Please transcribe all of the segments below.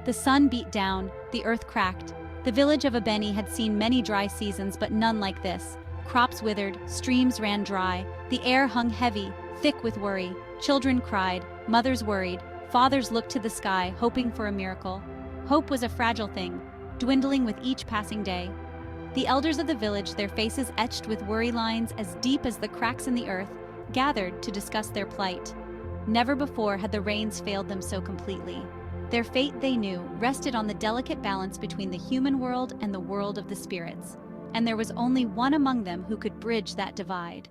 The sun beat down, the earth cracked. The village of Abeni had seen many dry seasons, but none like this. Crops withered, streams ran dry, the air hung heavy, thick with worry. Children cried, mothers worried, fathers looked to the sky, hoping for a miracle. Hope was a fragile thing, dwindling with each passing day. The elders of the village, their faces etched with worry lines as deep as the cracks in the earth, gathered to discuss their plight. Never before had the rains failed them so completely. Their fate, they knew, rested on the delicate balance between the human world and the world of the spirits, and there was only one among them who could bridge that divide.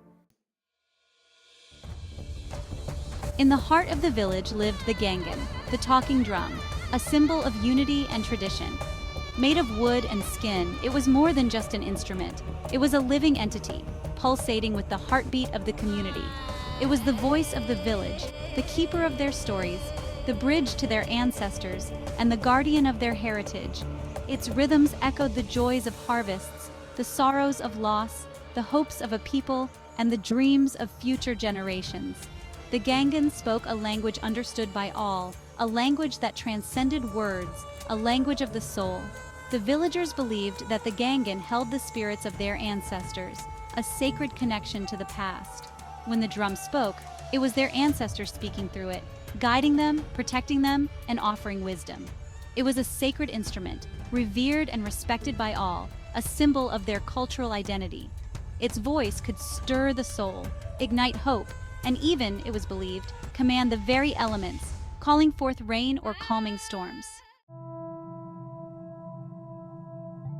In the heart of the village lived the Gangan, the talking drum, a symbol of unity and tradition. Made of wood and skin, it was more than just an instrument. It was a living entity, pulsating with the heartbeat of the community. It was the voice of the village, the keeper of their stories, the bridge to their ancestors, and the guardian of their heritage. Its rhythms echoed the joys of harvests, the sorrows of loss, the hopes of a people, and the dreams of future generations. The Gangan spoke a language understood by all, a language that transcended words, a language of the soul. The villagers believed that the Gangan held the spirits of their ancestors, a sacred connection to the past. When the drum spoke, it was their ancestors speaking through it, guiding them, protecting them, and offering wisdom. It was a sacred instrument, revered and respected by all, a symbol of their cultural identity. Its voice could stir the soul, ignite hope, and even, it was believed, command the very elements, calling forth rain or calming storms.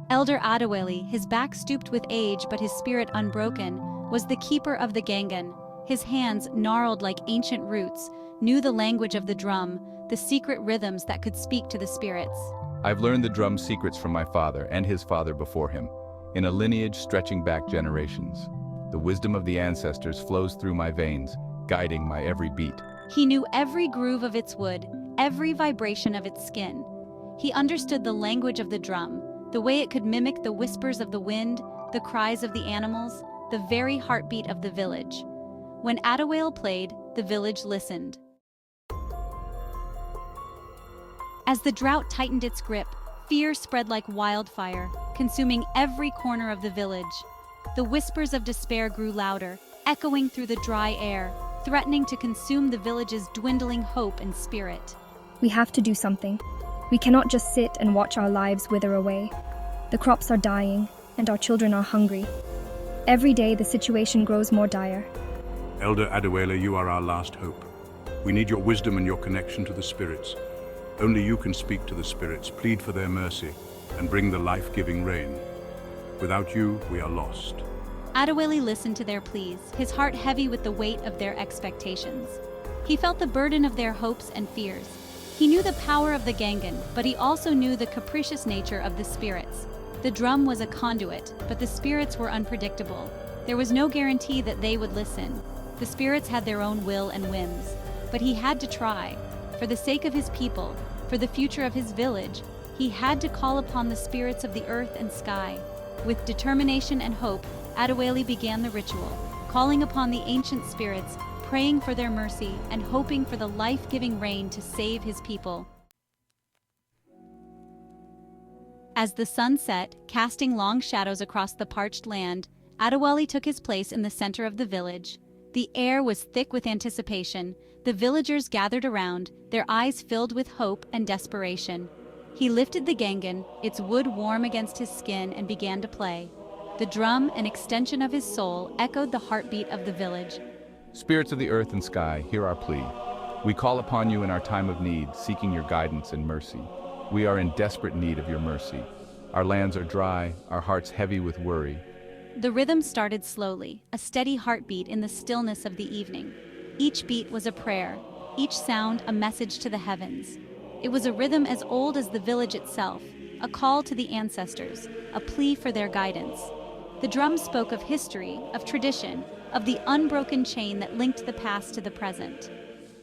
Elder Adewale, his back stooped with age but his spirit unbroken, was the keeper of the Gangan. His hands, gnarled like ancient roots, knew the language of the drum, the secret rhythms that could speak to the spirits. I've learned the drum's secrets from my father and his father before him, in a lineage stretching back generations. The wisdom of the ancestors flows through my veins, guiding my every beat. He knew every groove of its wood, every vibration of its skin. He understood the language of the drum, the way it could mimic the whispers of the wind, the cries of the animals, the very heartbeat of the village. When Adewale played, the village listened. As the drought tightened its grip, fear spread like wildfire, consuming every corner of the village. The whispers of despair grew louder, echoing through the dry air, threatening to consume the village's dwindling hope and spirit. We have to do something. We cannot just sit and watch our lives wither away. The crops are dying, and our children are hungry. Every day the situation grows more dire. Elder Adewale, you are our last hope. We need your wisdom and your connection to the spirits. Only you can speak to the spirits, plead for their mercy, and bring the life-giving rain. Without you, we are lost. Adewale listened to their pleas, his heart heavy with the weight of their expectations. He felt the burden of their hopes and fears. He knew the power of the Gangan, but he also knew the capricious nature of the spirits. The drum was a conduit, but the spirits were unpredictable. There was no guarantee that they would listen. The spirits had their own will and whims, but he had to try. For the sake of his people, for the future of his village, he had to call upon the spirits of the earth and sky. With determination and hope, Adewale began the ritual, calling upon the ancient spirits, praying for their mercy, and hoping for the life-giving rain to save his people. As the sun set, casting long shadows across the parched land, Adewale took his place in the center of the village. The air was thick with anticipation. The villagers gathered around, their eyes filled with hope and desperation. He lifted the Gangan, its wood warm against his skin, and began to play. The drum, an extension of his soul, echoed the heartbeat of the village. Spirits of the earth and sky, hear our plea. We call upon you in our time of need, seeking your guidance and mercy. We are in desperate need of your mercy. Our lands are dry, our hearts heavy with worry. The rhythm started slowly, a steady heartbeat in the stillness of the evening. Each beat was a prayer, each sound a message to the heavens. It was a rhythm as old as the village itself, a call to the ancestors, a plea for their guidance. The drum spoke of history, of tradition, of the unbroken chain that linked the past to the present.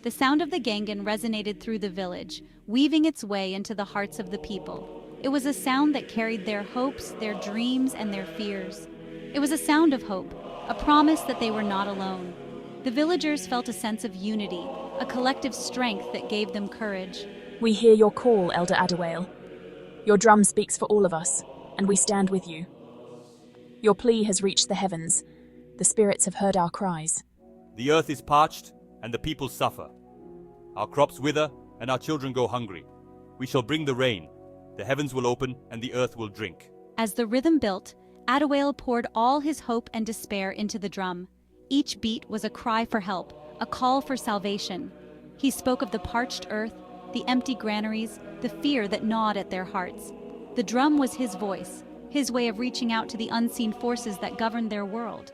The sound of the Gangan resonated through the village, weaving its way into the hearts of the people. It was a sound that carried their hopes, their dreams, and their fears. It was a sound of hope, a promise that they were not alone. The villagers felt a sense of unity, a collective strength that gave them courage. We hear your call, Elder Adewale. Your drum speaks for all of us, and we stand with you. Your plea has reached the heavens. The spirits have heard our cries. The earth is parched, and the people suffer. Our crops wither, and our children go hungry. We shall bring the rain. The heavens will open, and the earth will drink. As the rhythm built, Adewale poured all his hope and despair into the drum. Each beat was a cry for help, a call for salvation. He spoke of the parched earth, the empty granaries, the fear that gnawed at their hearts. The drum was his voice, his way of reaching out to the unseen forces that governed their world.